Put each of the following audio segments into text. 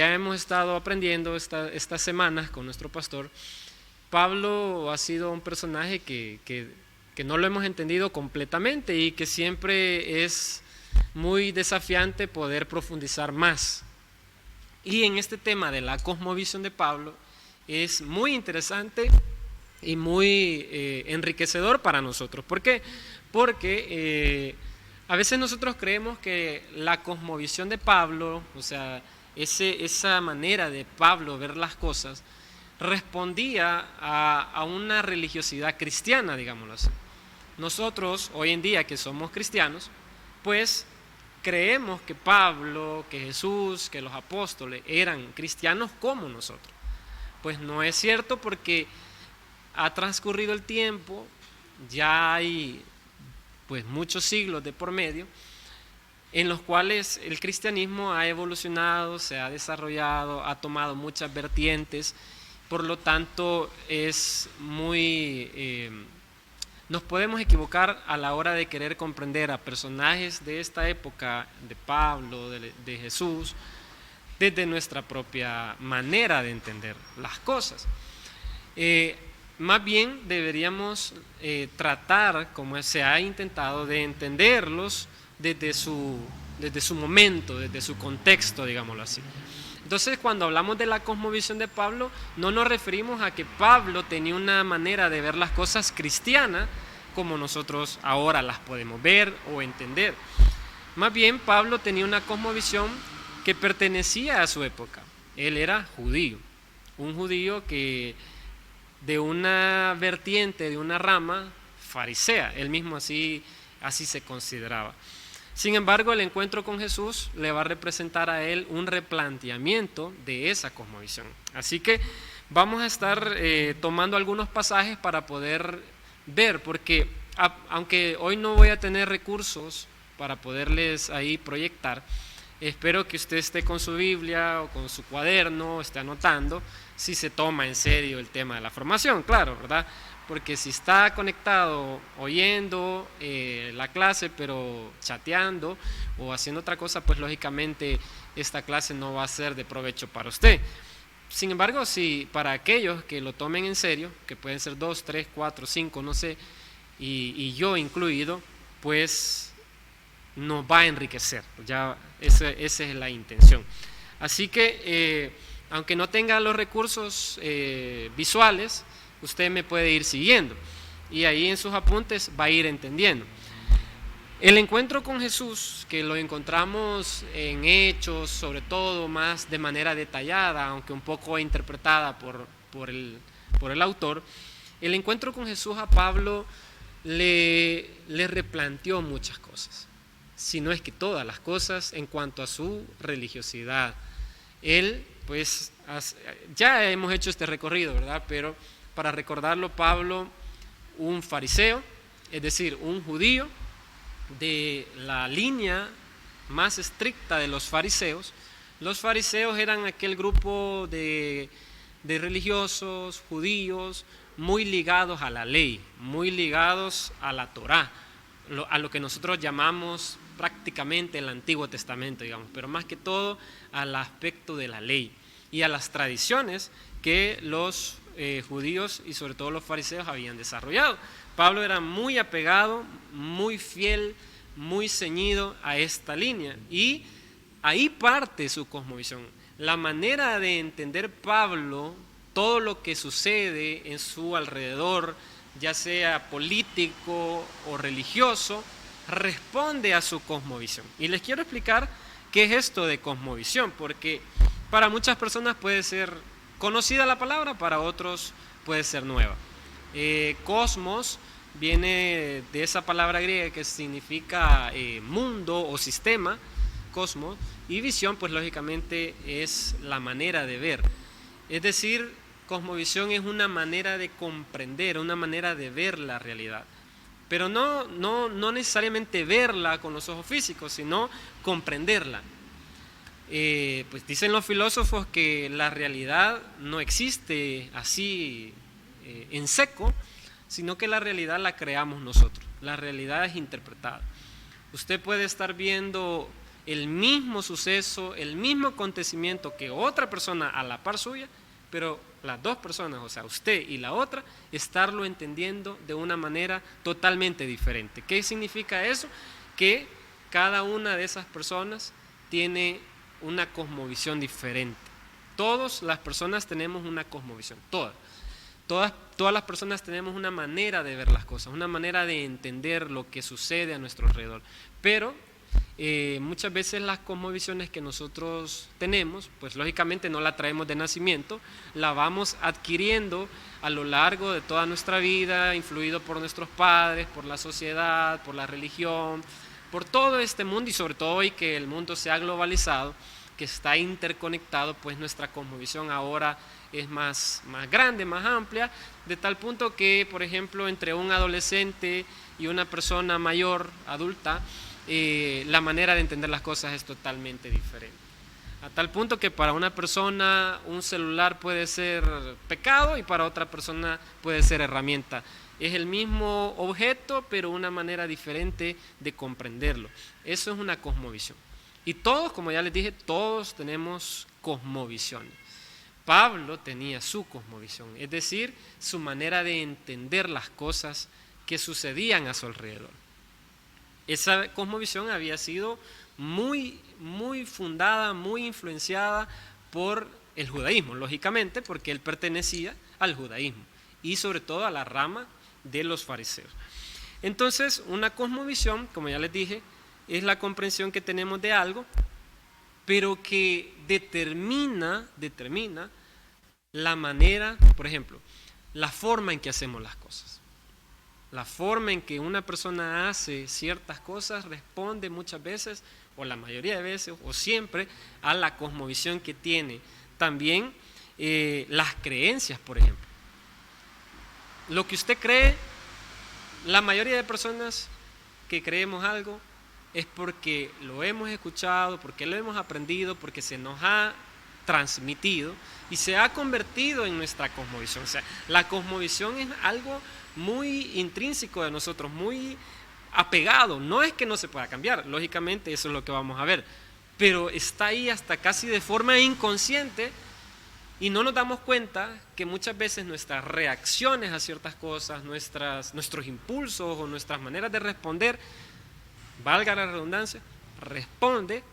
ya hemos estado aprendiendo estas semanas con nuestro pastor, Pablo ha sido un personaje que no lo hemos entendido completamente y que siempre es muy desafiante poder profundizar más. Y en este tema de la cosmovisión de Pablo es muy interesante y muy enriquecedor para nosotros. ¿Por qué? Porque a veces nosotros creemos que la cosmovisión de Pablo, o sea, esa manera de Pablo ver las cosas, respondía a una religiosidad cristiana, digámoslo así. Nosotros, hoy en día que somos cristianos, pues creemos que Pablo, que Jesús, que los apóstoles eran cristianos como nosotros. Pues no es cierto, porque ha transcurrido el tiempo, ya hay pues muchos siglos de por medio, en los cuales el cristianismo ha evolucionado, se ha desarrollado, ha tomado muchas vertientes, por lo tanto es muy... nos podemos equivocar a la hora de querer comprender a personajes de esta época, de Pablo, de Jesús, desde nuestra propia manera de entender las cosas. Más bien deberíamos tratar, como se ha intentado, de entenderlos desde su momento, desde su contexto, digámoslo así. Entonces, cuando hablamos de la cosmovisión de Pablo, no nos referimos a que Pablo tenía una manera de ver las cosas cristiana como nosotros ahora las podemos ver o entender. Más bien, Pablo tenía una cosmovisión que pertenecía a su época. Él era judío, un judío que de una vertiente, de una rama farisea, él mismo así se consideraba. Sin embargo, el encuentro con Jesús le va a representar a él un replanteamiento de esa cosmovisión. Así que vamos a estar tomando algunos pasajes para poder ver, porque aunque hoy no voy a tener recursos para poderles ahí proyectar, espero que usted esté con su Biblia o con su cuaderno, esté anotando, si se toma en serio el tema de la formación, claro, ¿verdad? Porque si está conectado oyendo la clase pero chateando o haciendo otra cosa, pues lógicamente esta clase no va a ser de provecho para usted. Sin embargo, si para aquellos que lo tomen en serio, que pueden ser 2, 3, 4, 5, no sé, y yo incluido, pues nos va a enriquecer, ya esa es la intención. Así que aunque no tenga los recursos visuales, usted me puede ir siguiendo y ahí en sus apuntes va a ir entendiendo. El encuentro con Jesús, que lo encontramos en Hechos, sobre todo más de manera detallada, aunque un poco interpretada por el autor, el encuentro con Jesús a Pablo le replanteó muchas cosas, si no es que todas las cosas en cuanto a su religiosidad. Él, pues, ya hemos hecho este recorrido, ¿verdad? Pero para recordarlo, Pablo, un fariseo, es decir, un judío de la línea más estricta de los fariseos. Los fariseos eran aquel grupo de religiosos judíos muy ligados a la ley, muy ligados a la Torá, a lo que nosotros llamamos prácticamente el Antiguo Testamento, digamos, pero más que todo al aspecto de la ley y a las tradiciones que los judíos y sobre todo los fariseos habían desarrollado. Pablo era muy apegado, muy fiel, muy ceñido a esta línea y ahí parte su cosmovisión. La manera de entender Pablo todo lo que sucede en su alrededor, ya sea político o religioso, responde a su cosmovisión. Y les quiero explicar qué es esto de cosmovisión, porque para muchas personas puede ser conocida la palabra, para otros puede ser nueva. Cosmos viene de esa palabra griega que significa mundo o sistema, cosmos, y visión pues lógicamente es la manera de ver. Es decir, cosmovisión es una manera de comprender, una manera de ver la realidad. Pero no necesariamente verla con los ojos físicos, sino comprenderla. Pues dicen los filósofos que la realidad no existe así en seco, sino que la realidad la creamos nosotros. La realidad es interpretada. Usted puede estar viendo el mismo suceso, el mismo acontecimiento que otra persona a la par suya, pero las dos personas, o sea, usted y la otra, estarlo entendiendo de una manera totalmente diferente. ¿Qué significa eso? Que cada una de esas personas tiene una cosmovisión diferente. Todas las personas tenemos una cosmovisión, todas las personas tenemos una manera de ver las cosas, una manera de entender lo que sucede a nuestro alrededor, pero muchas veces las cosmovisiones que nosotros tenemos, pues lógicamente no la traemos de nacimiento, la vamos adquiriendo a lo largo de toda nuestra vida, influido por nuestros padres, por la sociedad, por la religión, por todo este mundo, y sobre todo hoy que el mundo se ha globalizado, que está interconectado, pues nuestra cosmovisión ahora es más grande, más amplia, de tal punto que, por ejemplo, entre un adolescente y una persona mayor, adulta, la manera de entender las cosas es totalmente diferente. A tal punto que para una persona un celular puede ser pecado y para otra persona puede ser herramienta. Es el mismo objeto, pero una manera diferente de comprenderlo. Eso es una cosmovisión. Y todos, como ya les dije, todos tenemos cosmovisiones. Pablo tenía su cosmovisión, es decir, su manera de entender las cosas que sucedían a su alrededor. Esa cosmovisión había sido muy fundada, muy influenciada por el judaísmo, lógicamente, porque él pertenecía al judaísmo y sobre todo a la rama de los fariseos. Entonces, una cosmovisión, como ya les dije, es la comprensión que tenemos de algo, pero que determina la manera, por ejemplo, la forma en que hacemos las cosas. La forma en que una persona hace ciertas cosas responde muchas veces, o la mayoría de veces, o siempre, a la cosmovisión que tiene. También las creencias, por ejemplo. Lo que usted cree, la mayoría de personas que creemos algo es porque lo hemos escuchado, porque lo hemos aprendido, porque se nos ha transmitido y se ha convertido en nuestra cosmovisión. O sea, la cosmovisión es algo muy intrínseco de nosotros, muy apegado. No es que no se pueda cambiar, lógicamente eso es lo que vamos a ver, pero está ahí hasta casi de forma inconsciente y no nos damos cuenta que muchas veces nuestras reacciones a ciertas cosas, nuestros impulsos o nuestras maneras de responder, valga la redundancia, responde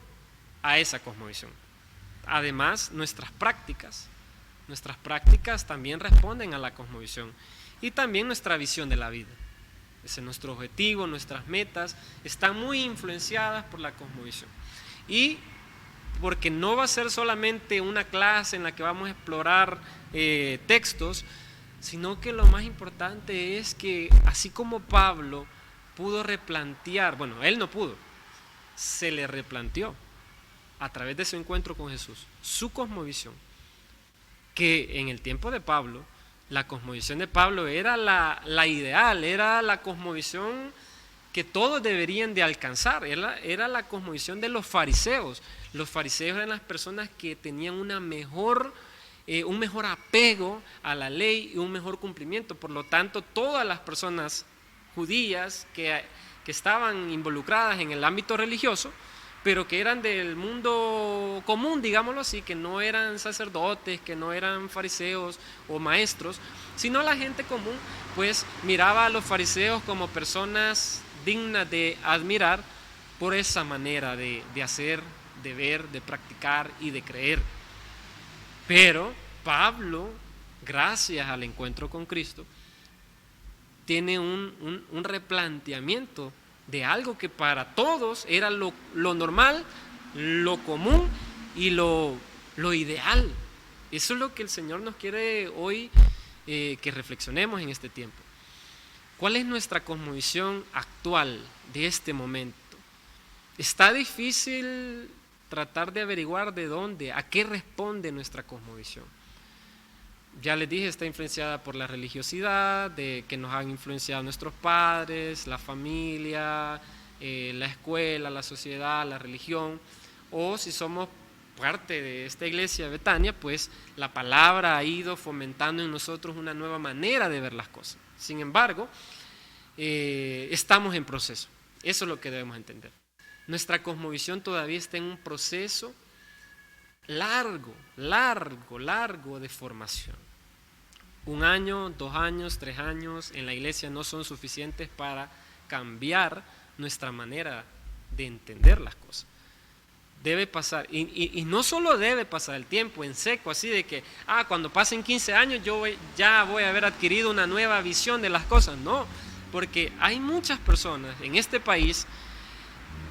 a esa cosmovisión. Además, nuestras prácticas también responden a la cosmovisión y también nuestra visión de la vida. Ese es nuestro objetivo, nuestras metas están muy influenciadas por la cosmovisión. Y porque no va a ser solamente una clase en la que vamos a explorar textos, sino que lo más importante es que así como Pablo pudo replantear, bueno, él no pudo, se le replanteó a través de su encuentro con Jesús, su cosmovisión, que en el tiempo de Pablo, la cosmovisión de Pablo era la ideal, era la cosmovisión que todos deberían de alcanzar, era la cosmovisión de los fariseos. Los fariseos eran las personas que tenían un mejor apego a la ley y un mejor cumplimiento. Por lo tanto, todas las personas judías que estaban involucradas en el ámbito religioso, pero que eran del mundo común, digámoslo así, que no eran sacerdotes, que no eran fariseos o maestros, sino la gente común, pues miraba a los fariseos como personas dignas de admirar por esa manera de hacer, de ver, de practicar y de creer. Pero Pablo, gracias al encuentro con Cristo, tiene un replanteamiento de algo que para todos era lo normal, lo común y lo ideal. Eso es lo que el Señor nos quiere hoy que reflexionemos en este tiempo. ¿Cuál es nuestra cosmovisión actual de este momento? Está difícil tratar de averiguar de dónde, a qué responde nuestra cosmovisión. Ya les dije, está influenciada por la religiosidad, de que nos han influenciado nuestros padres, la familia, la escuela, la sociedad, la religión, o si somos parte de esta iglesia de Betania, pues la palabra ha ido fomentando en nosotros una nueva manera de ver las cosas. Sin embargo, estamos en proceso, eso es lo que debemos entender. Nuestra cosmovisión todavía está en un proceso largo de formación. 1 año, 2 años, 3 años en la iglesia no son suficientes para cambiar nuestra manera de entender las cosas. Debe pasar, y no solo debe pasar el tiempo en seco, así de que, cuando pasen 15 años ya voy a haber adquirido una nueva visión de las cosas. No, porque hay muchas personas en este país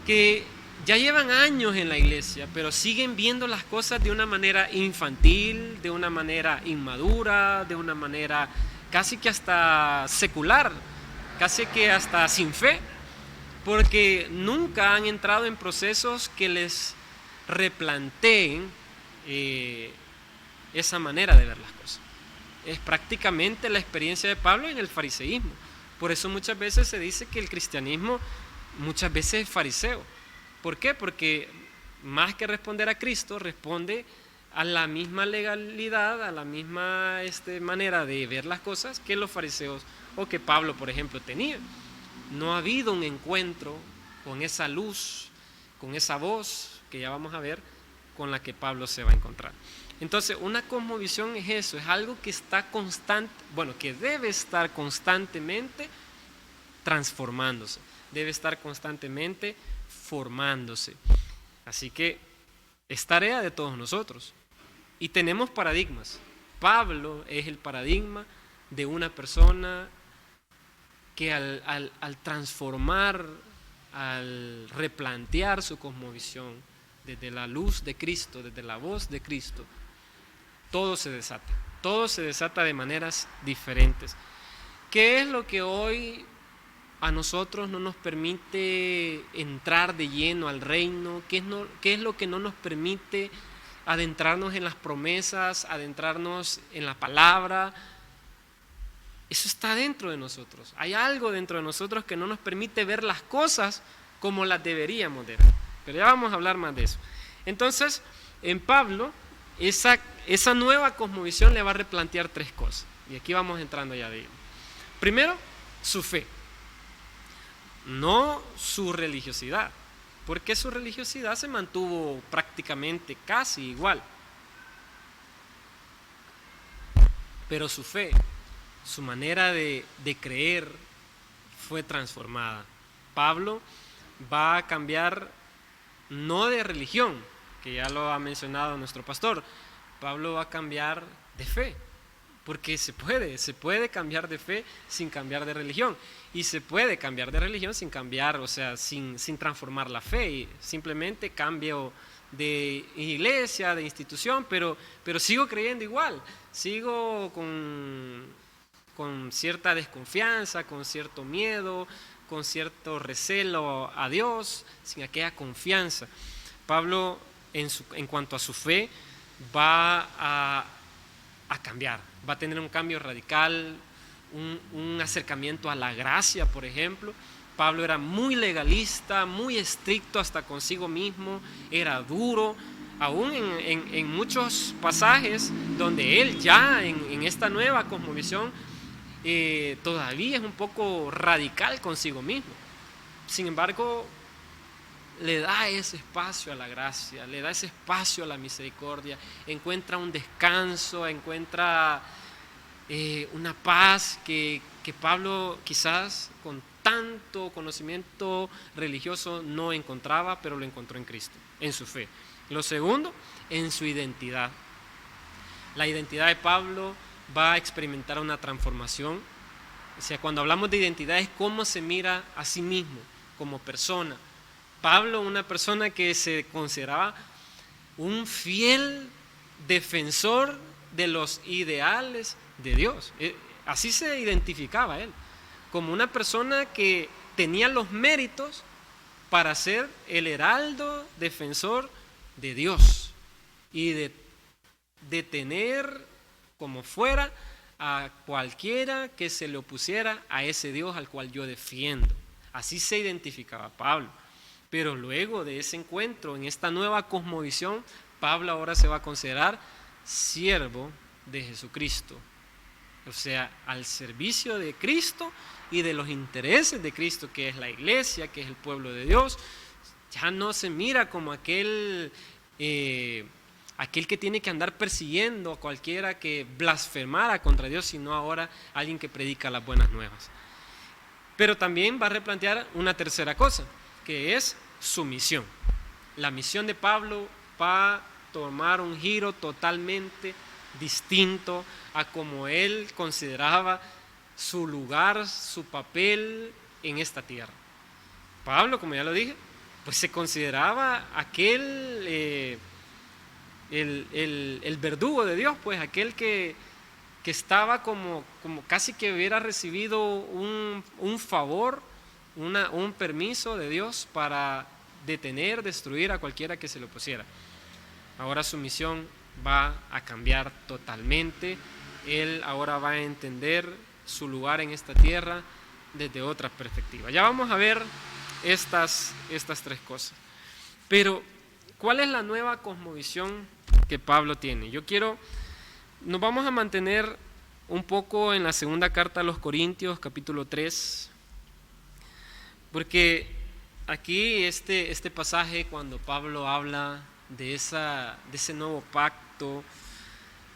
que ya llevan años en la iglesia, pero siguen viendo las cosas de una manera infantil, de una manera inmadura, de una manera casi que hasta secular, casi que hasta sin fe, porque nunca han entrado en procesos que les replanteen esa manera de ver las cosas. Es prácticamente la experiencia de Pablo en el fariseísmo. Por eso muchas veces se dice que el cristianismo muchas veces es fariseo. ¿Por qué? Porque más que responder a Cristo, responde a la misma legalidad, a la misma manera de ver las cosas que los fariseos o que Pablo, por ejemplo, tenía. No ha habido un encuentro con esa luz, con esa voz que ya vamos a ver, con la que Pablo se va a encontrar. Entonces, una cosmovisión es eso, es algo que está que debe estar constantemente transformándose, debe estar constantemente formándose. Así que es tarea de todos nosotros. Y tenemos paradigmas. Pablo es el paradigma de una persona que al transformar, al replantear su cosmovisión desde la luz de Cristo, desde la voz de Cristo, todo se desata de maneras diferentes. ¿Qué es lo que hoy a nosotros no nos permite entrar de lleno al reino? ¿Qué es lo que no nos permite adentrarnos en las promesas, adentrarnos en la palabra? Eso está dentro de nosotros. Hay algo dentro de nosotros que no nos permite ver las cosas como las deberíamos de ver. Pero ya vamos a hablar más de eso. Entonces, en Pablo, esa nueva cosmovisión le va a replantear 3 cosas. Y aquí vamos entrando ya de ello. Primero, su fe. No su religiosidad. Porque su religiosidad se mantuvo prácticamente casi igual. Pero su fe, su manera de creer fue transformada. Pablo va a cambiar no de religión, que ya lo ha mencionado nuestro pastor. Pablo va a cambiar de fe, porque se puede cambiar de fe sin cambiar de religión, y se puede cambiar de religión sin cambiar, sin transformar la fe, y simplemente cambio de iglesia, de institución, pero sigo creyendo igual, sigo con cierta desconfianza, con cierto miedo, con cierto recelo a Dios, sin aquella confianza. Pablo, en cuanto a su fe, va a cambiar, va a tener un cambio radical, un acercamiento a la gracia, por ejemplo. Pablo era muy legalista, muy estricto hasta consigo mismo, era duro, aún en muchos pasajes donde él ya en esta nueva cosmovisión todavía es un poco radical consigo mismo. Sin embargo, le da ese espacio a la gracia, le da ese espacio a la misericordia, encuentra un descanso, encuentra una paz que Pablo quizás con tanto conocimiento religioso no encontraba, pero lo encontró en Cristo, en su fe. Lo segundo, en su identidad. La identidad de Pablo va a experimentar una transformación. O sea, cuando hablamos de identidad es cómo se mira a sí mismo como persona. Pablo, una persona que se consideraba un fiel defensor de los ideales de Dios. Así se identificaba él, como una persona que tenía los méritos para ser el heraldo defensor de Dios y de tener como fuera a cualquiera que se le opusiera a ese Dios al cual yo defiendo. Así se identificaba Pablo. Pero luego de ese encuentro, en esta nueva cosmovisión, Pablo ahora se va a considerar siervo de Jesucristo. O sea, al servicio de Cristo y de los intereses de Cristo, que es la iglesia, que es el pueblo de Dios. Ya no se mira como aquel que tiene que andar persiguiendo a cualquiera que blasfemara contra Dios, sino ahora alguien que predica las buenas nuevas. Pero también va a replantear una tercera cosa, que es su misión. La misión de Pablo va a tomar un giro totalmente distinto a como él consideraba su lugar, su papel en esta tierra. Pablo, como ya lo dije, pues se consideraba aquel, el verdugo de Dios, pues aquel que estaba como casi que hubiera recibido un favor, un permiso de Dios para detener, destruir a cualquiera que se le opusiera. Ahora su misión va a cambiar totalmente. Él ahora va a entender su lugar en esta tierra desde otra perspectiva. Ya vamos a ver estas tres cosas. Pero, ¿cuál es la nueva cosmovisión que Pablo tiene? Nos vamos a mantener un poco en la segunda carta a los Corintios, capítulo 3, porque aquí este pasaje, cuando Pablo habla de ese nuevo pacto,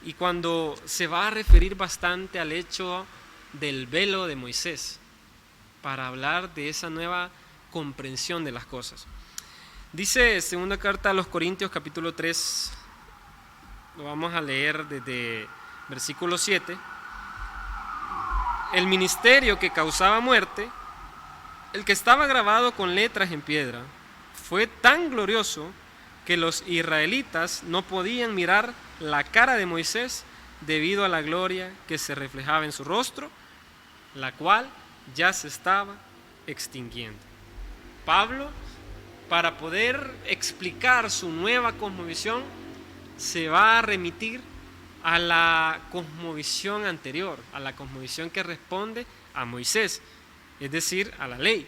y cuando se va a referir bastante al hecho del velo de Moisés, para hablar de esa nueva comprensión de las cosas. Dice segunda carta a los Corintios, capítulo 3, lo vamos a leer desde versículo 7. El ministerio que causaba muerte, el que estaba grabado con letras en piedra, fue tan glorioso que los israelitas no podían mirar la cara de Moisés debido a la gloria que se reflejaba en su rostro, la cual ya se estaba extinguiendo. Pablo, para poder explicar su nueva cosmovisión, se va a remitir a la cosmovisión anterior, a la cosmovisión que responde a Moisés, es decir, a la ley.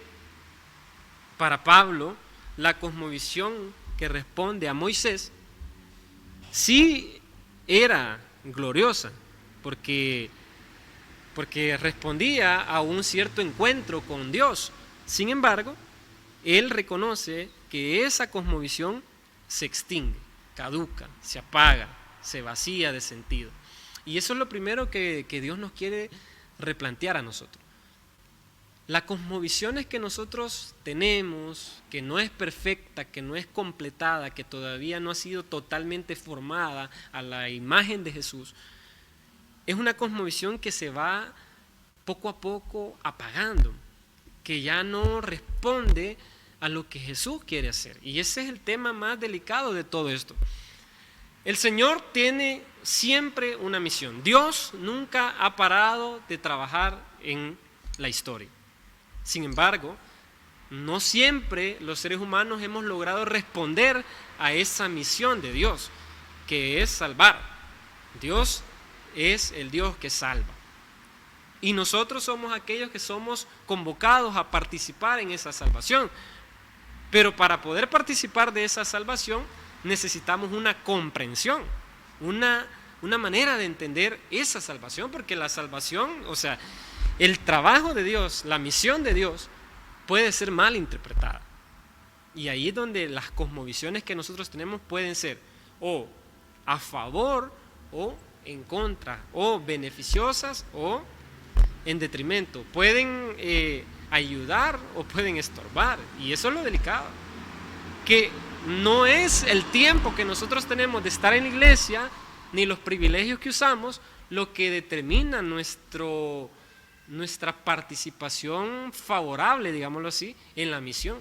Para Pablo, la cosmovisión que responde a Moisés sí era gloriosa, porque respondía a un cierto encuentro con Dios. Sin embargo, él reconoce que esa cosmovisión se extingue, caduca, se apaga, se vacía de sentido. Y eso es lo primero que Dios nos quiere replantear a nosotros. La cosmovisión que nosotros tenemos, que no es perfecta, que no es completada, que todavía no ha sido totalmente formada a la imagen de Jesús, es una cosmovisión que se va poco a poco apagando, que ya no responde a lo que Jesús quiere hacer. Y ese es el tema más delicado de todo esto. El Señor tiene siempre una misión. Dios nunca ha parado de trabajar en la historia. Sin embargo, no siempre los seres humanos hemos logrado responder a esa misión de Dios, que es salvar. Dios es el Dios que salva. Y nosotros somos aquellos que somos convocados a participar en esa salvación. Pero para poder participar de esa salvación necesitamos una comprensión, una manera de entender esa salvación, porque la salvación, o sea, el trabajo de Dios, la misión de Dios puede ser mal interpretada. Y ahí es donde las cosmovisiones que nosotros tenemos pueden ser o a favor o en contra, o beneficiosas o en detrimento. Pueden ayudar o pueden estorbar, y eso es lo delicado, que no es el tiempo que nosotros tenemos de estar en la iglesia ni los privilegios que usamos lo que determina nuestra participación favorable, digámoslo así, en la misión.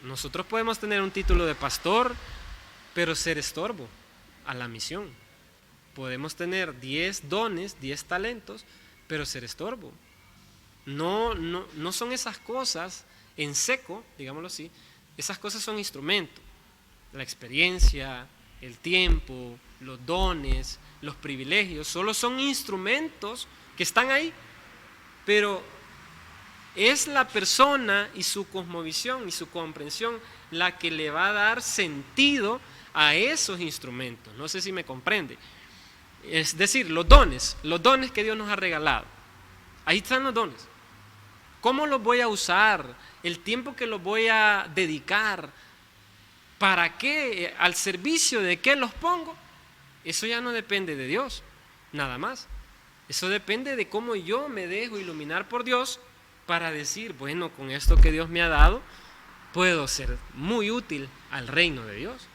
Nosotros podemos tener un título de pastor, pero ser estorbo a la misión. Podemos tener 10 dones, 10 talentos, pero ser estorbo. No son esas cosas en seco, digámoslo así. Esas cosas son instrumentos. La experiencia, el tiempo, los dones, los privilegios, solo son instrumentos que están ahí, pero es la persona y su cosmovisión y su comprensión la que le va a dar sentido a esos instrumentos. No sé si me comprende. Es decir, los dones que Dios nos ha regalado. Ahí están los dones. cómo los voy a usar, el tiempo que los voy a dedicar, para qué, al servicio de qué los pongo, eso ya no depende de Dios, nada más. Eso depende de cómo yo me dejo iluminar por Dios para decir, bueno, con esto que Dios me ha dado, puedo ser muy útil al reino de Dios.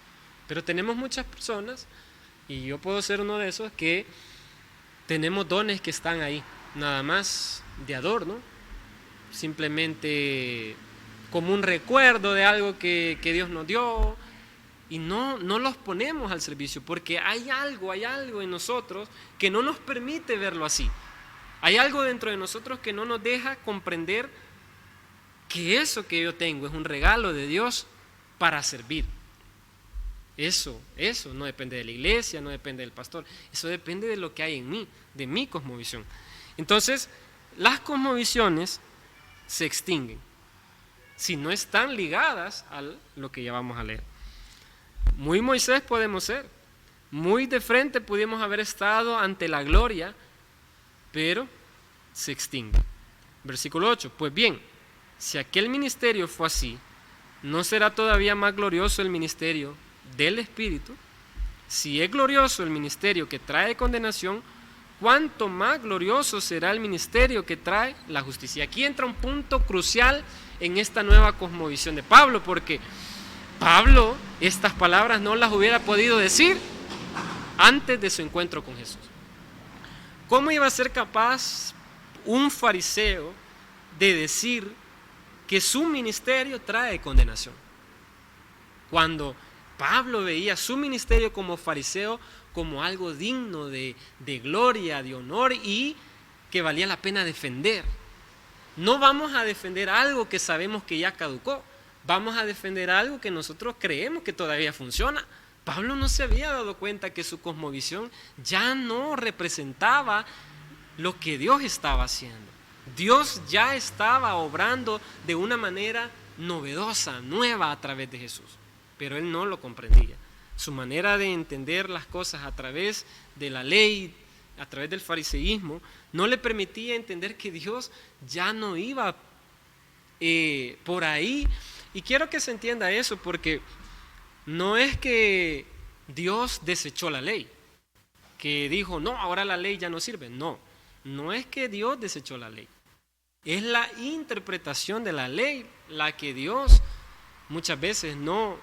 Pero tenemos muchas personas, y yo puedo ser uno de esos, que tenemos dones que están ahí, nada más de adorno, simplemente como un recuerdo de algo que Dios nos dio, y no los ponemos al servicio, porque hay algo en nosotros que no nos permite verlo así. Hay algo dentro de nosotros que no nos deja comprender que eso que yo tengo es un regalo de Dios para servir. Eso no depende de la iglesia, no depende del pastor, eso depende de lo que hay en mí, de mi cosmovisión. Entonces, las cosmovisiones se extinguen si no están ligadas a lo que ya vamos a leer. Muy Moisés podemos ser, muy de frente pudimos haber estado ante la gloria, pero se extingue. Versículo 8, pues bien, si aquel ministerio fue así, ¿no será todavía más glorioso el ministerio del Espíritu? Si es glorioso el ministerio que trae condenación, ¿cuánto más glorioso será el ministerio que trae la justicia? Aquí entra un punto crucial en esta nueva cosmovisión de Pablo, porque Pablo estas palabras no las hubiera podido decir antes de su encuentro con Jesús. ¿Cómo iba a ser capaz un fariseo de decir que su ministerio trae condenación? Cuando Pablo veía su ministerio como fariseo como algo digno de gloria, de honor y que valía la pena defender. No vamos a defender algo que sabemos que ya caducó, vamos a defender algo que nosotros creemos que todavía funciona. Pablo no se había dado cuenta que su cosmovisión ya no representaba lo que Dios estaba haciendo. Dios ya estaba obrando de una manera novedosa, nueva a través de Jesús, pero él no lo comprendía. Su manera de entender las cosas a través de la ley, a través del fariseísmo, no le permitía entender que Dios ya no iba por ahí. Y quiero que se entienda eso, porque no es que Dios desechó la ley, que dijo, no, ahora la ley ya no sirve. No es que Dios desechó la ley. Es la interpretación de la ley la que Dios muchas veces no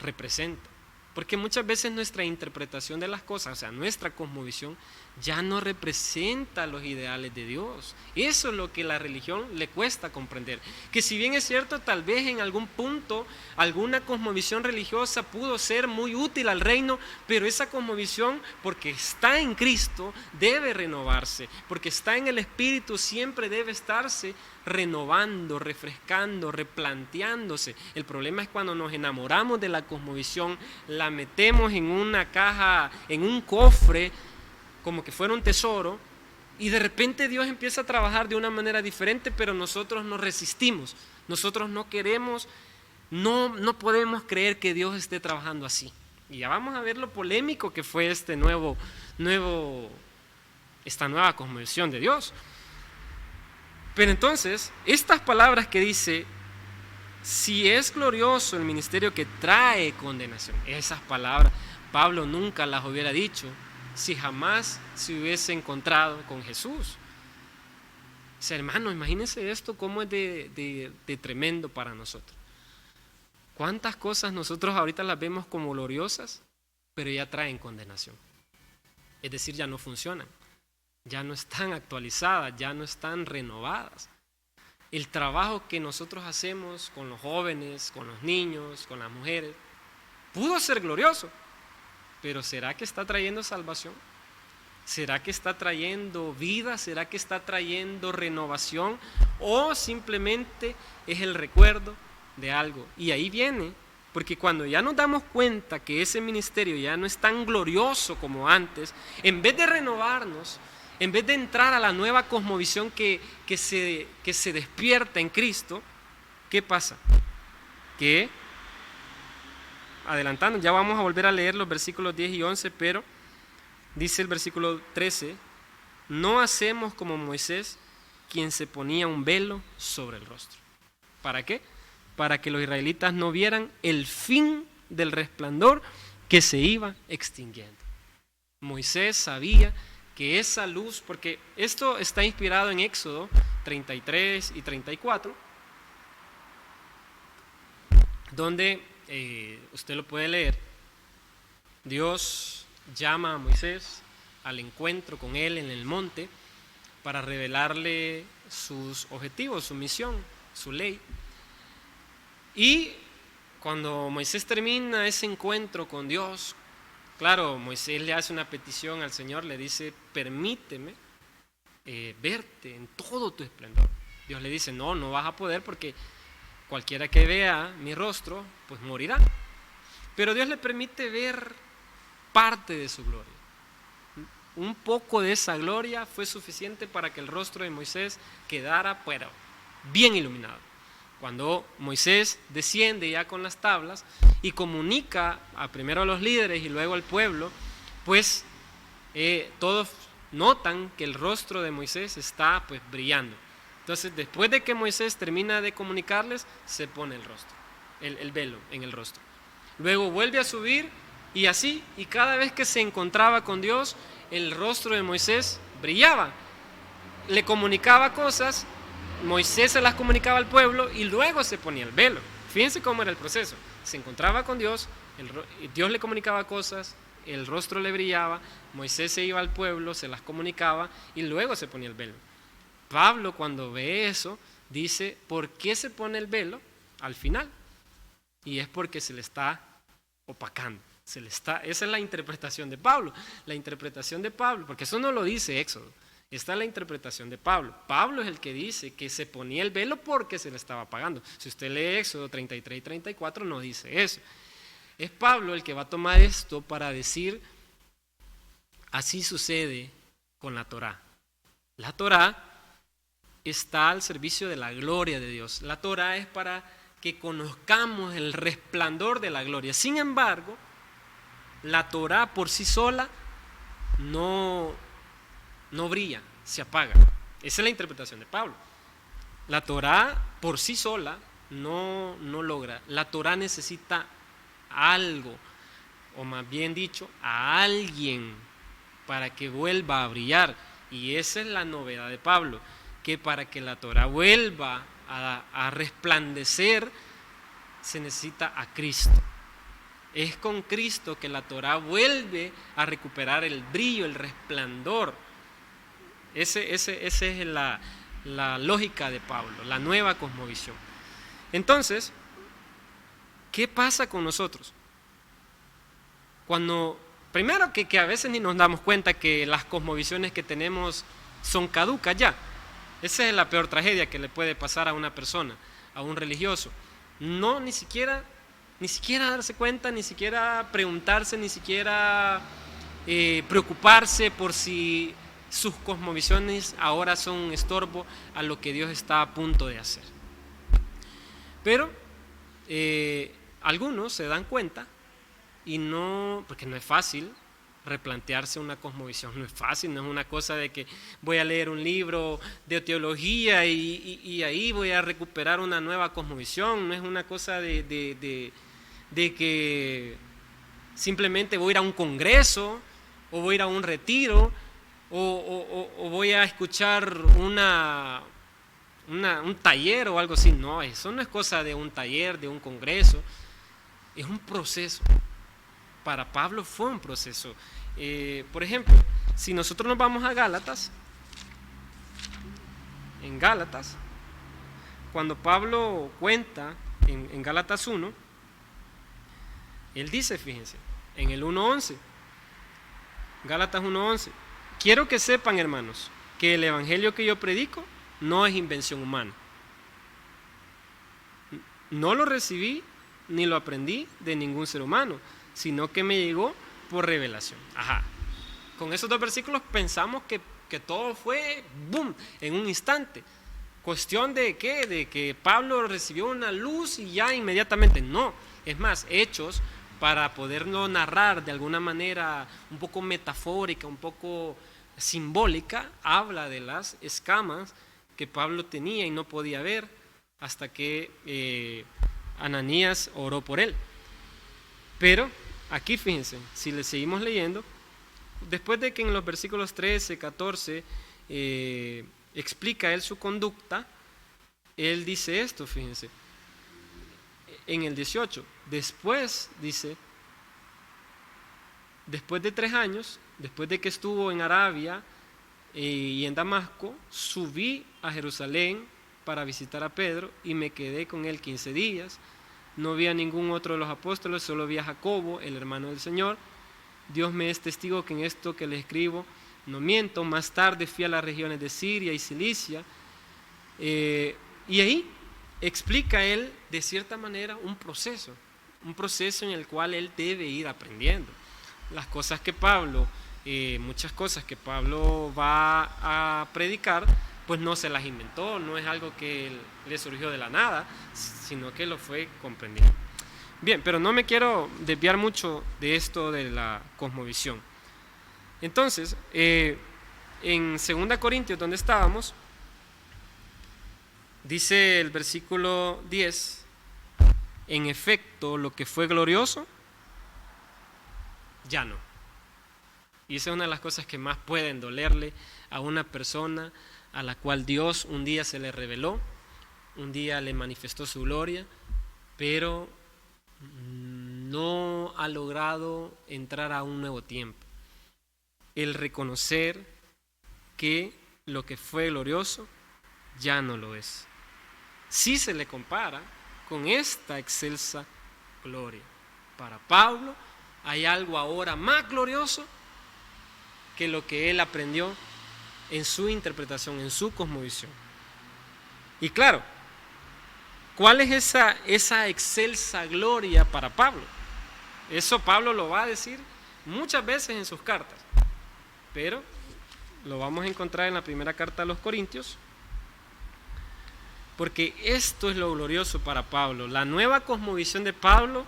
representa. Porque muchas veces nuestra interpretación de las cosas, o sea, nuestra cosmovisión, ya no representa los ideales de Dios. Eso es lo que la religión le cuesta comprender. Que si bien es cierto, tal vez en algún punto, alguna cosmovisión religiosa pudo ser muy útil al reino, pero esa cosmovisión, porque está en Cristo, debe renovarse. Porque está en el Espíritu, siempre debe estarse renovando, refrescando, replanteándose. El problema es cuando nos enamoramos de la cosmovisión, la metemos en una caja, en un cofre, como que fuera un tesoro, y de repente Dios empieza a trabajar de una manera diferente, pero nosotros nos resistimos, nosotros no queremos, no podemos creer que Dios esté trabajando así. Y ya vamos a ver lo polémico que fue esta nueva cosmovisión de Dios. Pero entonces, estas palabras que dice, si es glorioso el ministerio que trae condenación, esas palabras Pablo nunca las hubiera dicho si jamás se hubiese encontrado con Jesús. O sea, hermano, imagínense esto, cómo es de tremendo para nosotros. ¿Cuántas cosas nosotros ahorita las vemos como gloriosas, pero ya traen condenación? Es decir, ya no funcionan, ya no están actualizadas, ya no están renovadas. El trabajo que nosotros hacemos con los jóvenes, con los niños, con las mujeres, pudo ser glorioso, pero ¿será que está trayendo salvación? ¿Será que está trayendo vida? ¿Será que está trayendo renovación? ¿O simplemente es el recuerdo de algo? Y ahí viene, porque cuando ya nos damos cuenta que ese ministerio ya no es tan glorioso como antes, en vez de renovarnos, en vez de entrar a la nueva cosmovisión que se despierta en Cristo, ¿qué pasa? Que, adelantando, ya vamos a volver a leer los versículos 10 y 11, pero dice el versículo 13, no hacemos como Moisés, quien se ponía un velo sobre el rostro. ¿Para qué? Para que los israelitas no vieran el fin del resplandor que se iba extinguiendo. Moisés sabía que esa luz, porque esto está inspirado en Éxodo 33 y 34, donde usted lo puede leer. Dios llama a Moisés al encuentro con él en el monte para revelarle sus objetivos, su misión, su ley. Y cuando Moisés termina ese encuentro con Dios, claro, Moisés le hace una petición al Señor, le dice: permíteme verte en todo tu esplendor. Dios le dice: no vas a poder, porque cualquiera que vea mi rostro, pues morirá. Pero Dios le permite ver parte de su gloria. Un poco de esa gloria fue suficiente para que el rostro de Moisés quedara, pero bien iluminado. Cuando Moisés desciende ya con las tablas y comunica primero a los líderes y luego al pueblo, pues todos notan que el rostro de Moisés está pues brillando. Entonces, después de que Moisés termina de comunicarles, se pone el rostro, el velo en el rostro. Luego vuelve a subir y así, y cada vez que se encontraba con Dios, el rostro de Moisés brillaba. Le comunicaba cosas, Moisés se las comunicaba al pueblo y luego se ponía el velo. Fíjense cómo era el proceso. Se encontraba con Dios, Dios le comunicaba cosas, el rostro le brillaba, Moisés se iba al pueblo, se las comunicaba y luego se ponía el velo. Pablo, cuando ve eso, dice: ¿por qué se pone el velo al final? Y es porque se le está opacando. Esa es la interpretación de Pablo. La interpretación de Pablo, porque eso no lo dice Éxodo. Esta es la interpretación de Pablo. Pablo es el que dice que se ponía el velo porque se le estaba apagando. Si usted lee Éxodo 33 y 34, no dice eso. Es Pablo el que va a tomar esto para decir: así sucede con la Torá. La Torá está al servicio de la gloria de Dios. La Torá es para que conozcamos el resplandor de la gloria. Sin embargo, la Torá por sí sola no brilla, se apaga. Esa es la interpretación de Pablo. La Torá por sí sola no logra. La Torá necesita algo, o más bien dicho, a alguien para que vuelva a brillar. Y esa es la novedad de Pablo, que para que la Torá vuelva a resplandecer, se necesita a Cristo. Es con Cristo que la Torá vuelve a recuperar el brillo, el resplandor. Esa es la lógica de Pablo, la nueva cosmovisión. Entonces, ¿qué pasa con nosotros? Primero que a veces ni nos damos cuenta que las cosmovisiones que tenemos son caducas ya. Esa es la peor tragedia que le puede pasar a una persona, a un religioso. Ni siquiera darse cuenta, ni siquiera preguntarse, ni siquiera preocuparse por si sus cosmovisiones ahora son un estorbo a lo que Dios está a punto de hacer. Pero algunos se dan cuenta porque no es fácil replantearse una cosmovisión, no es fácil, no es una cosa de que voy a leer un libro de teología y ahí voy a recuperar una nueva cosmovisión, no es una cosa de que simplemente voy a ir a un congreso o voy a ir a un retiro o voy a escuchar un taller o algo así. No, eso no es cosa de un taller, de un congreso, es un proceso. Para Pablo fue un proceso. Por ejemplo, si nosotros nos vamos a Gálatas, en Gálatas, cuando Pablo cuenta en Gálatas 1, él dice, fíjense, en el 1:11, Gálatas 1:11: quiero que sepan, hermanos, que el evangelio que yo predico no es invención humana. No lo recibí ni lo aprendí de ningún ser humano, sino que me llegó por revelación. Con esos dos versículos pensamos que todo fue boom, en un instante. Cuestión de ¿qué? De que Pablo recibió una luz y ya inmediatamente. No, es más, Hechos, para poderlo narrar de alguna manera un poco metafórica, un poco simbólica, habla de las escamas que Pablo tenía y no podía ver hasta que Ananías oró por él. Pero aquí fíjense, si le seguimos leyendo, después de que en los versículos 13, 14 explica él su conducta, él dice esto, fíjense, en el 18, después dice, después de 3 años, después de que estuvo en Arabia y en Damasco, subí a Jerusalén para visitar a Pedro y me quedé con él 15 días. No vi a ningún otro de los apóstoles, solo vi a Jacobo, el hermano del Señor. Dios me es testigo que en esto que les escribo no miento. Más tarde fui a las regiones de Siria y Cilicia, y ahí explica él de cierta manera un proceso en el cual él debe ir aprendiendo. Las cosas que Pablo, muchas cosas que Pablo va a predicar, pues no se las inventó, no es algo que le surgió de la nada, sino que lo fue comprendiendo. Bien, pero no me quiero desviar mucho de esto de la cosmovisión. Entonces, en 2 Corintios, donde estábamos, dice el versículo 10, en efecto, lo que fue glorioso, ya no. Y esa es una de las cosas que más pueden dolerle a una persona a la cual Dios un día se le reveló, un día le manifestó su gloria, pero no ha logrado entrar a un nuevo tiempo. El reconocer que lo que fue glorioso ya no lo es. Si se le compara con esta excelsa gloria. Para Pablo hay algo ahora más glorioso que lo que él aprendió en su interpretación, en su cosmovisión. Y claro, ¿cuál es esa excelsa gloria para Pablo? Eso Pablo lo va a decir muchas veces en sus cartas, pero lo vamos a encontrar en la primera carta a los Corintios, porque esto es lo glorioso para Pablo. La nueva cosmovisión de Pablo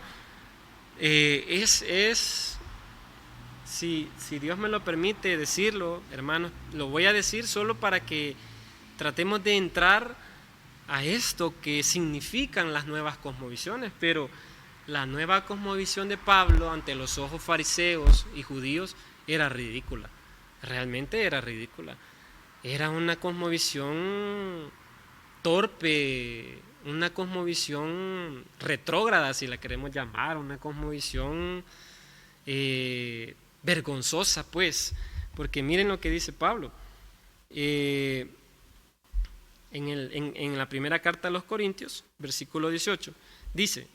si Dios me lo permite decirlo, hermanos, lo voy a decir solo para que tratemos de entrar a esto que significan las nuevas cosmovisiones, pero la nueva cosmovisión de Pablo ante los ojos fariseos y judíos era ridícula, realmente era ridícula. Era una cosmovisión torpe, una cosmovisión retrógrada, si la queremos llamar, una cosmovisión vergonzosa, pues, porque miren lo que dice Pablo en la primera carta a los Corintios, versículo 18, dice,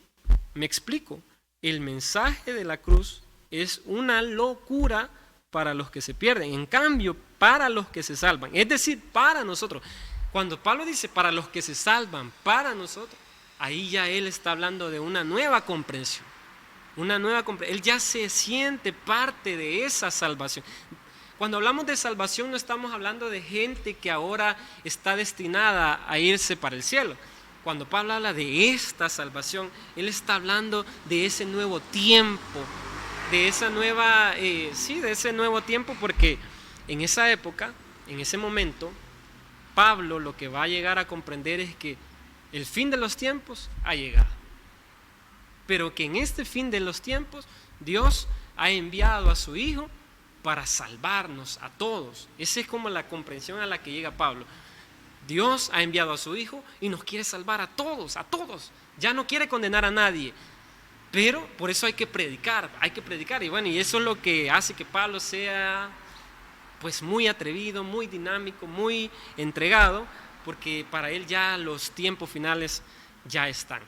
me explico, el mensaje de la cruz es una locura para los que se pierden, en cambio, para los que se salvan, es decir, para nosotros. Cuando Pablo dice para los que se salvan, para nosotros, ahí ya él está hablando de una nueva comprensión. Él ya se siente parte de esa salvación. Cuando hablamos de salvación no estamos hablando de gente que ahora está destinada a irse para el cielo. Cuando Pablo habla de esta salvación, él está hablando de ese nuevo tiempo, de esa nueva, de ese nuevo tiempo, porque en esa época, en ese momento, Pablo lo que va a llegar a comprender es que el fin de los tiempos ha llegado. Pero que en este fin de los tiempos Dios ha enviado a su Hijo para salvarnos a todos. Esa es como la comprensión a la que llega Pablo. Dios ha enviado a su Hijo y nos quiere salvar a todos, a todos. Ya no quiere condenar a nadie. Pero por eso hay que predicar. Y bueno, y eso es lo que hace que Pablo sea pues muy atrevido, muy dinámico, muy entregado, porque para él ya los tiempos finales ya están.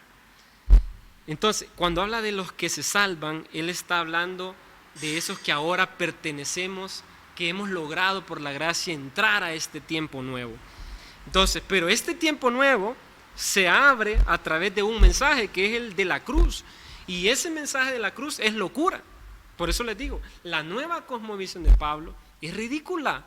Entonces, cuando habla de los que se salvan, él está hablando de esos que ahora pertenecemos, que hemos logrado por la gracia entrar a este tiempo nuevo. Entonces, pero este tiempo nuevo se abre a través de un mensaje que es el de la cruz, y ese mensaje de la cruz es locura. Por eso les digo, la nueva cosmovisión de Pablo es ridícula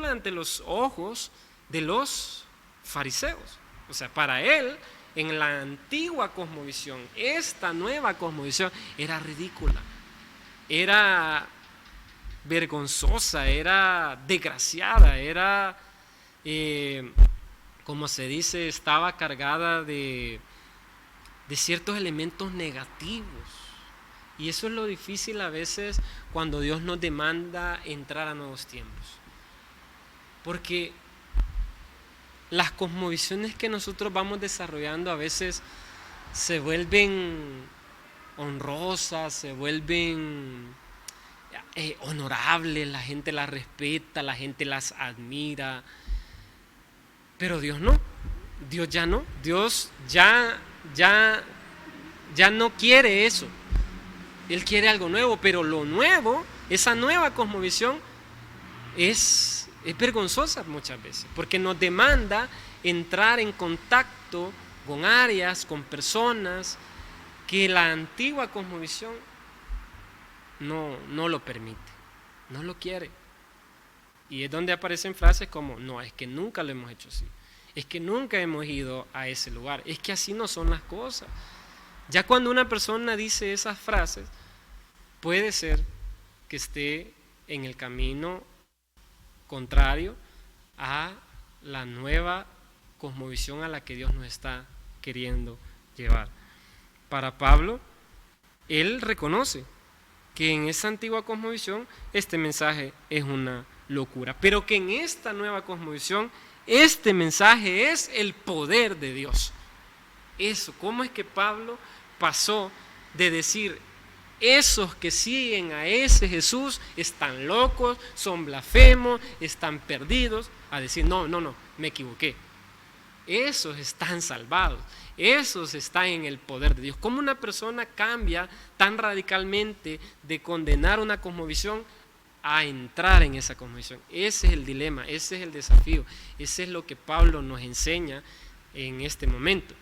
ante los ojos de los fariseos. O sea, para él, en la antigua cosmovisión, esta nueva cosmovisión era ridícula, era vergonzosa, era desgraciada, era como se dice, estaba cargada de ciertos elementos negativos. Y eso es lo difícil a veces cuando Dios nos demanda entrar a nuevos tiempos. Porque las cosmovisiones que nosotros vamos desarrollando a veces se vuelven honrosas, se vuelven honorables, la gente las respeta, la gente las admira, pero Dios no, Dios ya no, Dios ya no quiere eso. Él quiere algo nuevo, pero lo nuevo, esa nueva cosmovisión es vergonzosa muchas veces, porque nos demanda entrar en contacto con áreas, con personas que la antigua cosmovisión no lo permite, no lo quiere. Y es donde aparecen frases como, no, es que nunca lo hemos hecho así, es que nunca hemos ido a ese lugar, es que así no son las cosas. Ya cuando una persona dice esas frases, puede ser que esté en el camino contrario a la nueva cosmovisión a la que Dios nos está queriendo llevar. Para Pablo, él reconoce que en esa antigua cosmovisión este mensaje es una locura, pero que en esta nueva cosmovisión este mensaje es el poder de Dios. Eso, ¿cómo es que Pablo pasó de decir esos que siguen a ese Jesús están locos, son blasfemos, están perdidos, a decir no, me equivoqué? Esos están salvados, esos están en el poder de Dios. ¿Cómo una persona cambia tan radicalmente de condenar una cosmovisión a entrar en esa cosmovisión? Ese es el dilema, ese es el desafío, ese es lo que Pablo nos enseña en este momento.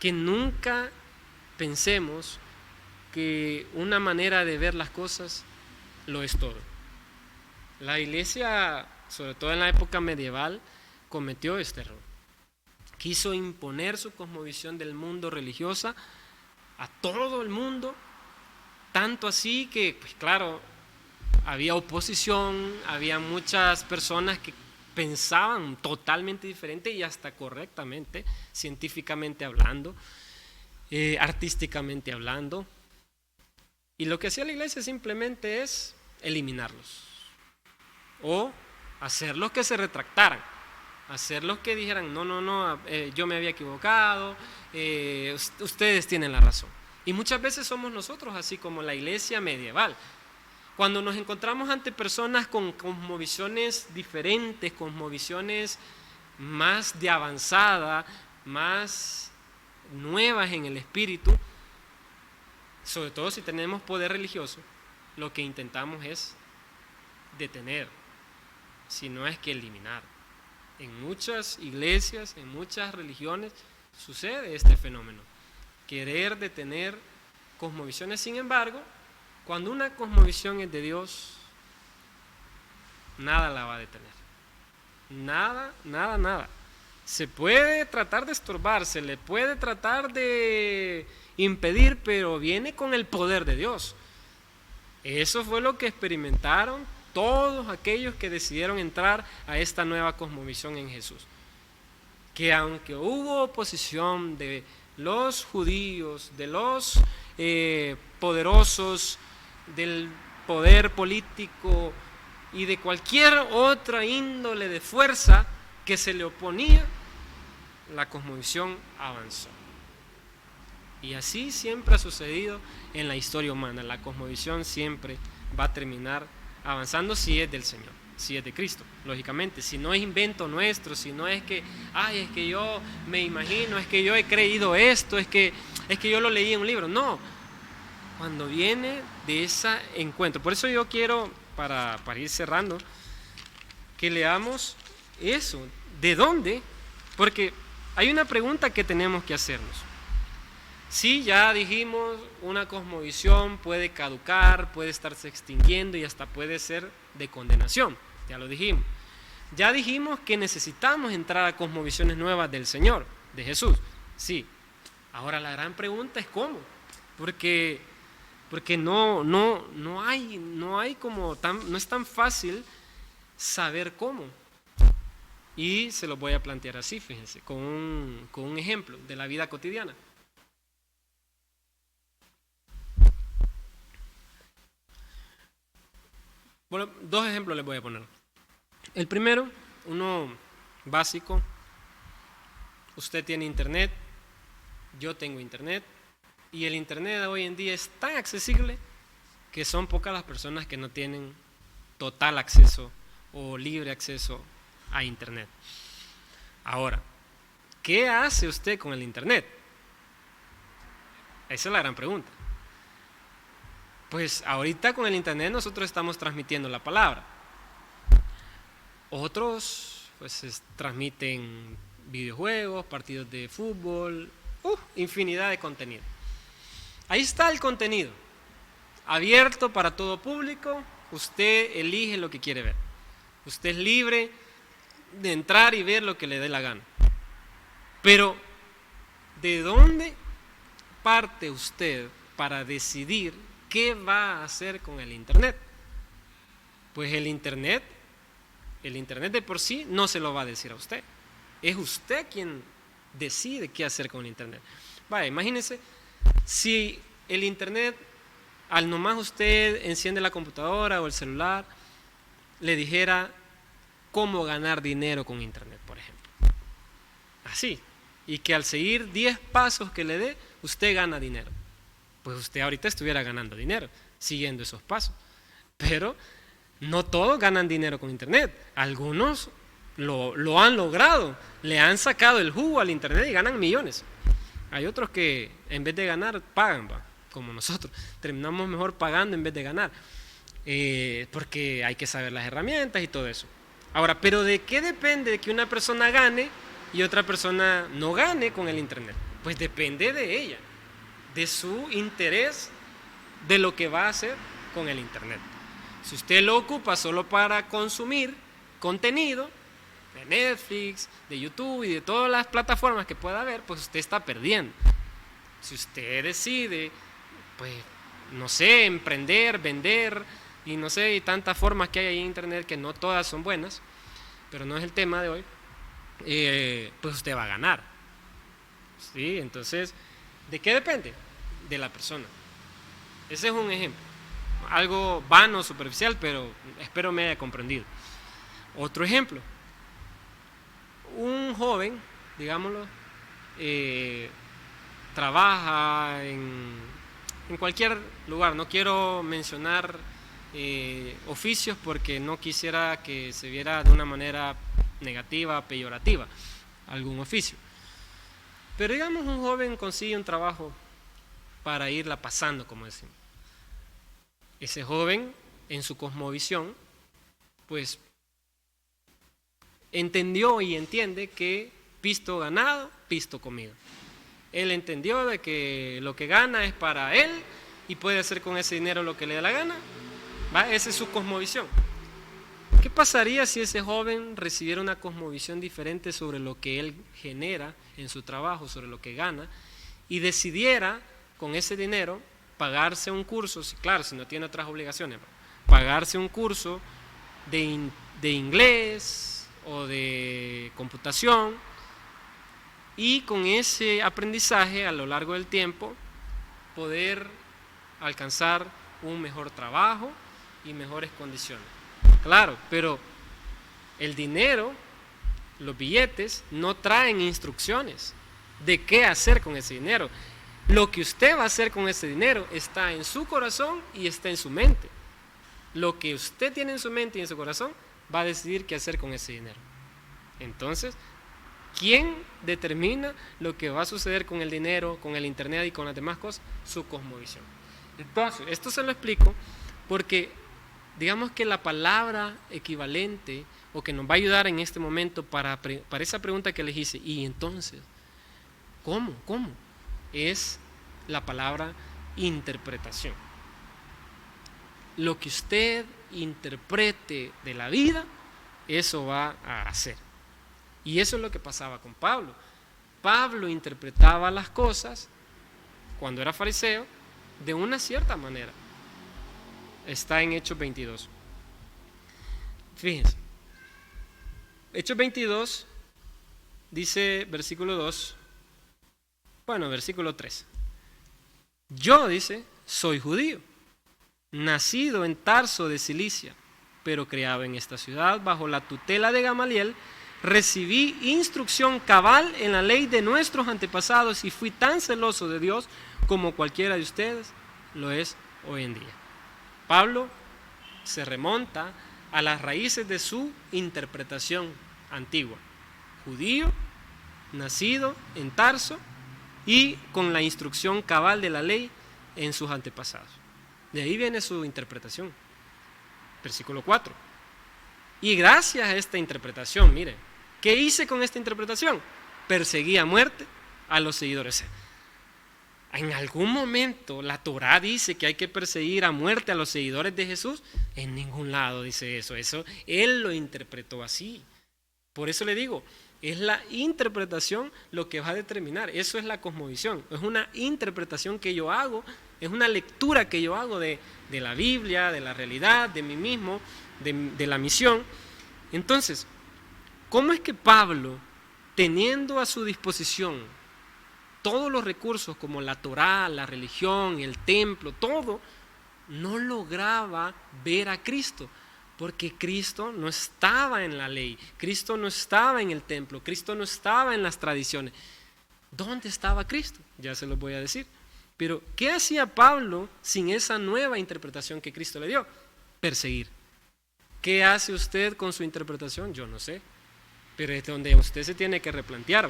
Que nunca pensemos que una manera de ver las cosas lo es todo. La iglesia, sobre todo en la época medieval, cometió este error. Quiso imponer su cosmovisión del mundo religiosa a todo el mundo, tanto así que, pues claro, había oposición, había muchas personas que pensaban totalmente diferente y hasta correctamente, científicamente hablando, artísticamente hablando. Y lo que hacía la iglesia simplemente es eliminarlos o hacerlos que se retractaran, hacerlos que dijeran no, yo me había equivocado, ustedes tienen la razón. Y muchas veces somos nosotros así como la iglesia medieval. Cuando nos encontramos ante personas con cosmovisiones diferentes, cosmovisiones más de avanzada, más nuevas en el espíritu, sobre todo si tenemos poder religioso, lo que intentamos es detener, si no es que eliminar. En muchas iglesias, en muchas religiones, sucede este fenómeno, querer detener cosmovisiones. Sin embargo, cuando una cosmovisión es de Dios, nada la va a detener. Nada. Se puede tratar de estorbar, se le puede tratar de impedir, pero viene con el poder de Dios. Eso fue lo que experimentaron todos aquellos que decidieron entrar a esta nueva cosmovisión en Jesús. Que aunque hubo oposición de los judíos, de los poderosos, del poder político y de cualquier otra índole de fuerza que se le oponía, la cosmovisión avanzó. Y así siempre ha sucedido en la historia humana. La cosmovisión siempre va a terminar avanzando si es del Señor, si es de Cristo, lógicamente. Si no es invento nuestro, si no es que, es que yo me imagino, es que yo he creído esto, es que yo lo leí en un libro. No, cuando viene de ese encuentro. Por eso yo quiero, para ir cerrando, que leamos eso. ¿De dónde? Porque hay una pregunta que tenemos que hacernos. Sí, ya dijimos, una cosmovisión puede caducar, puede estarse extinguiendo y hasta puede ser de condenación, ya lo dijimos. Ya dijimos que necesitamos entrar a cosmovisiones nuevas del Señor, de Jesús, sí. Ahora la gran pregunta es cómo, porque no hay como no es tan fácil saber cómo. Y se los voy a plantear así, fíjense, con un ejemplo de la vida cotidiana. Bueno, dos ejemplos les voy a poner. El primero, uno básico. Usted tiene internet, yo tengo internet, y el internet hoy en día es tan accesible que son pocas las personas que no tienen total acceso o libre acceso a internet. Ahora, ¿qué hace usted con el internet? Esa es la gran pregunta. Pues ahorita con el internet nosotros estamos transmitiendo la palabra. Otros pues transmiten videojuegos, partidos de fútbol, infinidad de contenido. Ahí está el contenido, abierto para todo público. Usted elige lo que quiere ver. Usted es libre de entrar y ver lo que le dé la gana. Pero, ¿de dónde parte usted para decidir qué va a hacer con el internet? Pues el internet de por sí no se lo va a decir a usted. Es usted quien decide qué hacer con el internet. Vaya, imagínese si el internet, al nomás usted enciende la computadora o el celular, le dijera cómo ganar dinero con internet, por ejemplo. Así. Y que al seguir 10 pasos que le dé, usted gana dinero. Pues usted ahorita estuviera ganando dinero, siguiendo esos pasos. Pero no todos ganan dinero con internet. Algunos lo han logrado, le han sacado el jugo al internet y ganan millones. Hay otros que en vez de ganar, pagan, como nosotros. Terminamos mejor pagando en vez de ganar. Porque hay que saber las herramientas y todo eso. Ahora, ¿pero de qué depende de que una persona gane y otra persona no gane con el internet? Pues depende de ella, de su interés, de lo que va a hacer con el internet. Si usted lo ocupa solo para consumir contenido de Netflix, de YouTube y de todas las plataformas que pueda haber, pues usted está perdiendo. Si usted decide, pues, no sé, emprender, vender, y no sé, y tantas formas que hay ahí en internet que no todas son buenas, pero no es el tema de hoy, pues usted va a ganar. ¿Sí? Entonces, ¿de qué depende? De la persona. Ese es un ejemplo. Algo vano, superficial, pero espero me haya comprendido. Otro ejemplo. Un joven, digámoslo, trabaja en cualquier lugar. No quiero mencionar oficios porque no quisiera que se viera de una manera negativa, peyorativa, algún oficio. Pero digamos un joven consigue un trabajo para irla pasando, como decimos. Ese joven, en su cosmovisión, pues entendió y entiende que pisto ganado, pisto comido. Él entendió de que lo que gana es para él y puede hacer con ese dinero lo que le dé la gana. ¿Va? Esa es su cosmovisión. ¿Qué pasaría si ese joven recibiera una cosmovisión diferente sobre lo que él genera en su trabajo, sobre lo que gana, y decidiera con ese dinero pagarse un curso, claro, si no tiene otras obligaciones, pagarse un curso de inglés o de computación, y con ese aprendizaje a lo largo del tiempo poder alcanzar un mejor trabajo y mejores condiciones? Claro, pero el dinero, los billetes, no traen instrucciones de qué hacer con ese dinero. Lo que usted va a hacer con ese dinero está en su corazón y está en su mente. Lo que usted tiene en su mente y en su corazón va a decidir qué hacer con ese dinero. Entonces, ¿quién determina lo que va a suceder con el dinero, con el internet y con las demás cosas? Su cosmovisión. Entonces, esto se lo explico porque digamos que la palabra equivalente o que nos va a ayudar en este momento para esa pregunta que les hice, y entonces, ¿cómo? Es la palabra interpretación. Lo que usted interprete de la vida, eso va a hacer. Y eso es lo que pasaba con Pablo. Pablo interpretaba las cosas, cuando era fariseo, de una cierta manera. Está en Hechos 22. Fíjense. Hechos 22 dice, versículo 3. Yo, dice, soy judío, nacido en Tarso de Cilicia, pero criado en esta ciudad bajo la tutela de Gamaliel. Recibí instrucción cabal en la ley de nuestros antepasados y fui tan celoso de Dios como cualquiera de ustedes lo es hoy en día. Pablo se remonta a las raíces de su interpretación antigua. Judío, nacido en Tarso y con la instrucción cabal de la ley en sus antepasados. De ahí viene su interpretación. Versículo 4. Y gracias a esta interpretación, mire, ¿qué hice con esta interpretación? Perseguí a muerte a los seguidores. En algún momento la Torá dice que hay que perseguir a muerte a los seguidores de Jesús. En ningún lado dice eso. Él lo interpretó así. Por eso le digo, es la interpretación lo que va a determinar. Eso es la cosmovisión. Es una interpretación que yo hago, es una lectura que yo hago de la Biblia, de la realidad, de mí mismo, de la misión. Entonces, ¿cómo es que Pablo, teniendo a su disposición todos los recursos como la Torá, la religión, el templo, todo, no lograba ver a Cristo? Porque Cristo no estaba en la ley, Cristo no estaba en el templo, Cristo no estaba en las tradiciones. ¿Dónde estaba Cristo? Ya se los voy a decir. Pero, ¿qué hacía Pablo sin esa nueva interpretación que Cristo le dio? Perseguir. ¿Qué hace usted con su interpretación? Yo no sé. Pero es donde usted se tiene que replantear.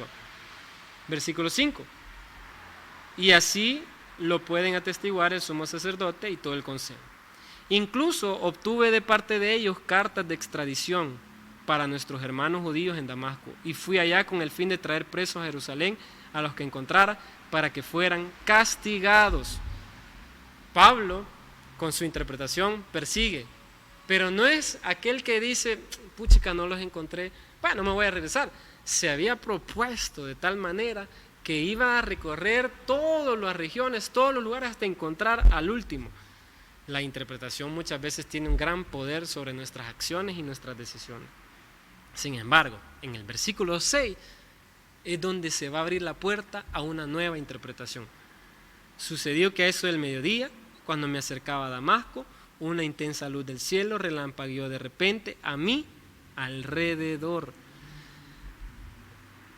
Versículo 5. Y así lo pueden atestiguar el sumo sacerdote y todo el consejo. Incluso obtuve de parte de ellos cartas de extradición para nuestros hermanos judíos en Damasco, y fui allá con el fin de traer presos a Jerusalén a los que encontrara para que fueran castigados. Pablo, con su interpretación, persigue, pero no es aquel que dice, puchica, no los encontré, bueno, me voy a regresar. Se había propuesto de tal manera que iba a recorrer todas las regiones, todos los lugares hasta encontrar al último. La interpretación muchas veces tiene un gran poder sobre nuestras acciones y nuestras decisiones. Sin embargo, en el versículo 6 es donde se va a abrir la puerta a una nueva interpretación. Sucedió que a eso del mediodía, cuando me acercaba a Damasco, una intensa luz del cielo relampagueó de repente a mí alrededor.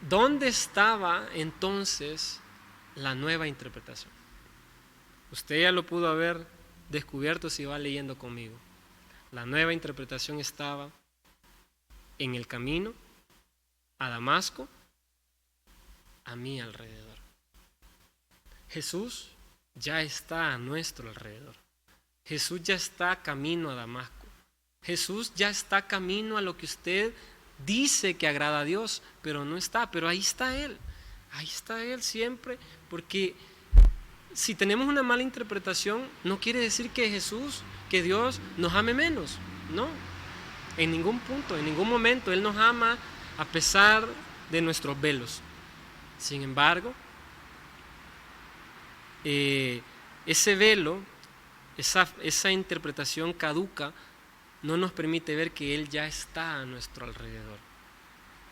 ¿Dónde estaba entonces la nueva interpretación? Usted ya lo pudo haber descubierto si va leyendo conmigo. La nueva interpretación estaba en el camino a Damasco, a mi alrededor. Jesús ya está a nuestro alrededor. Jesús ya está camino a Damasco. Jesús ya está camino a lo que usted dice que agrada a Dios, pero no está, pero ahí está Él siempre, porque si tenemos una mala interpretación, no quiere decir que Jesús, que Dios nos ame menos, no, en ningún punto, en ningún momento. Él nos ama a pesar de nuestros velos. Sin embargo, ese velo, esa interpretación caduca, no nos permite ver que Él ya está a nuestro alrededor,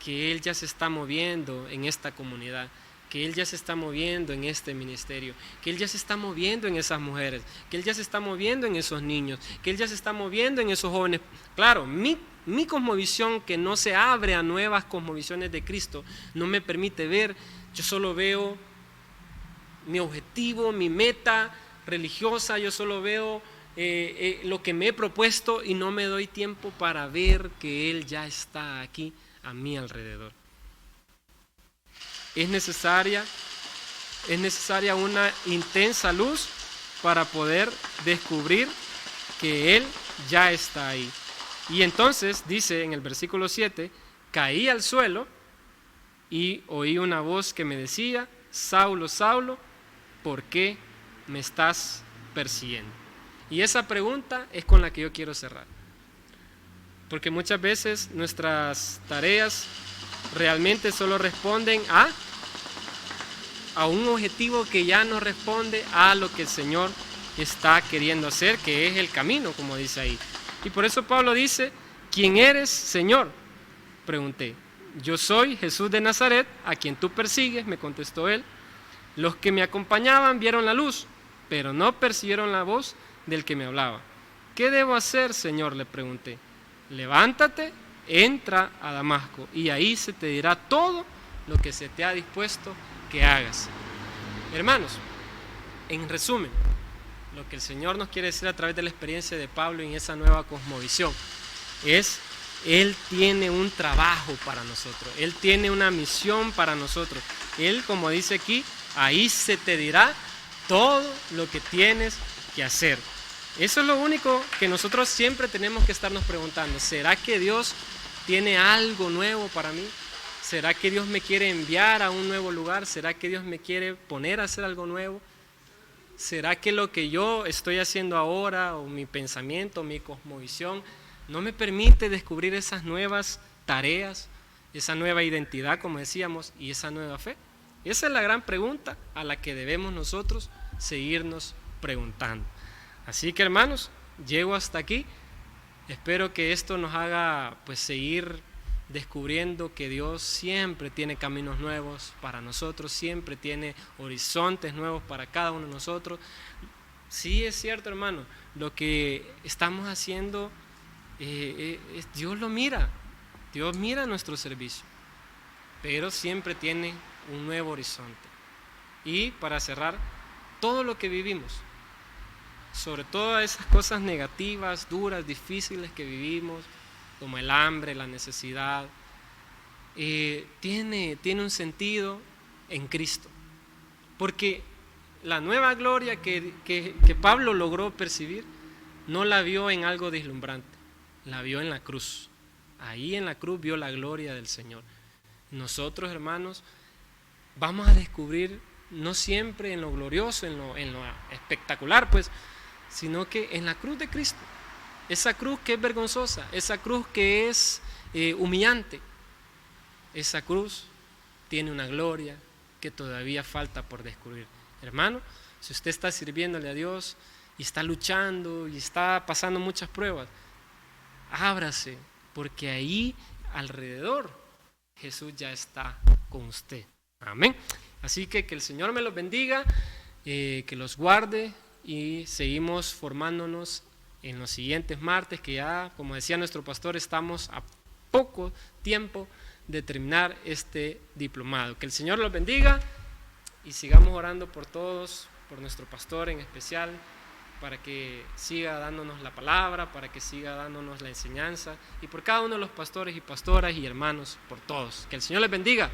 que Él ya se está moviendo en esta comunidad, que Él ya se está moviendo en este ministerio, que Él ya se está moviendo en esas mujeres, que Él ya se está moviendo en esos niños, que Él ya se está moviendo en esos jóvenes. Claro, mi cosmovisión, que no se abre a nuevas cosmovisiones de Cristo, no me permite ver. Yo solo veo mi objetivo, mi meta religiosa, yo solo veo lo que me he propuesto y no me doy tiempo para ver que Él ya está aquí a mi alrededor. Es necesaria una intensa luz para poder descubrir que Él ya está ahí. Y entonces dice en el versículo 7, caí al suelo y oí una voz que me decía, Saulo, Saulo, ¿por qué me estás persiguiendo? Y esa pregunta es con la que yo quiero cerrar. Porque muchas veces nuestras tareas realmente solo responden a un objetivo que ya no responde a lo que el Señor está queriendo hacer, que es el camino, como dice ahí. Y por eso Pablo dice, ¿quién eres, Señor? pregunté. Yo soy Jesús de Nazaret, a quien tú persigues, me contestó él. Los que me acompañaban vieron la luz, pero no percibieron la voz del que me hablaba. ¿Qué debo hacer, Señor?, le pregunté. Levántate, entra a Damasco, y ahí se te dirá todo lo que se te ha dispuesto que hagas. Hermanos, en resumen, lo que el Señor nos quiere decir a través de la experiencia de Pablo en esa nueva cosmovisión es: Él tiene un trabajo para nosotros, Él tiene una misión para nosotros. Él, como dice aquí, ahí se te dirá todo lo que tienes que hacer. Eso es lo único que nosotros siempre tenemos que estarnos preguntando. ¿Será que Dios tiene algo nuevo para mí? ¿Será que Dios me quiere enviar a un nuevo lugar? ¿Será que Dios me quiere poner a hacer algo nuevo? ¿Será que lo que yo estoy haciendo ahora, o mi pensamiento, mi cosmovisión, no me permite descubrir esas nuevas tareas, esa nueva identidad, como decíamos, y esa nueva fe? Esa es la gran pregunta a la que debemos nosotros seguirnos preguntando. Así que, hermanos, llego hasta aquí. Espero que esto nos haga pues seguir descubriendo que Dios siempre tiene caminos nuevos para nosotros, siempre tiene horizontes nuevos para cada uno de nosotros. Sí, es cierto, hermano, lo que estamos haciendo, Dios lo mira, Dios mira nuestro servicio, pero siempre tiene un nuevo horizonte. Y para cerrar, todo lo que vivimos, sobre todas esas cosas negativas, duras, difíciles que vivimos, como el hambre, la necesidad, tiene un sentido en Cristo. Porque la nueva gloria que Pablo logró percibir, no la vio en algo deslumbrante, la vio en la cruz. Ahí en la cruz vio la gloria del Señor. Nosotros, hermanos, vamos a descubrir no siempre en lo glorioso, en lo espectacular, pues, sino que en la cruz de Cristo. Esa cruz que es vergonzosa, esa cruz que es humillante, esa cruz tiene una gloria que todavía falta por descubrir. Hermano, si usted está sirviéndole a Dios y está luchando y está pasando muchas pruebas, ábrase, porque ahí alrededor Jesús ya está con usted. Amén. Así que el Señor me los bendiga, que los guarde, y seguimos formándonos en los siguientes martes, que ya, como decía nuestro pastor, estamos a poco tiempo de terminar este diplomado. Que el Señor los bendiga y sigamos orando por todos, por nuestro pastor en especial, para que siga dándonos la palabra, para que siga dándonos la enseñanza, y por cada uno de los pastores y pastoras y hermanos, por todos. Que el Señor les bendiga.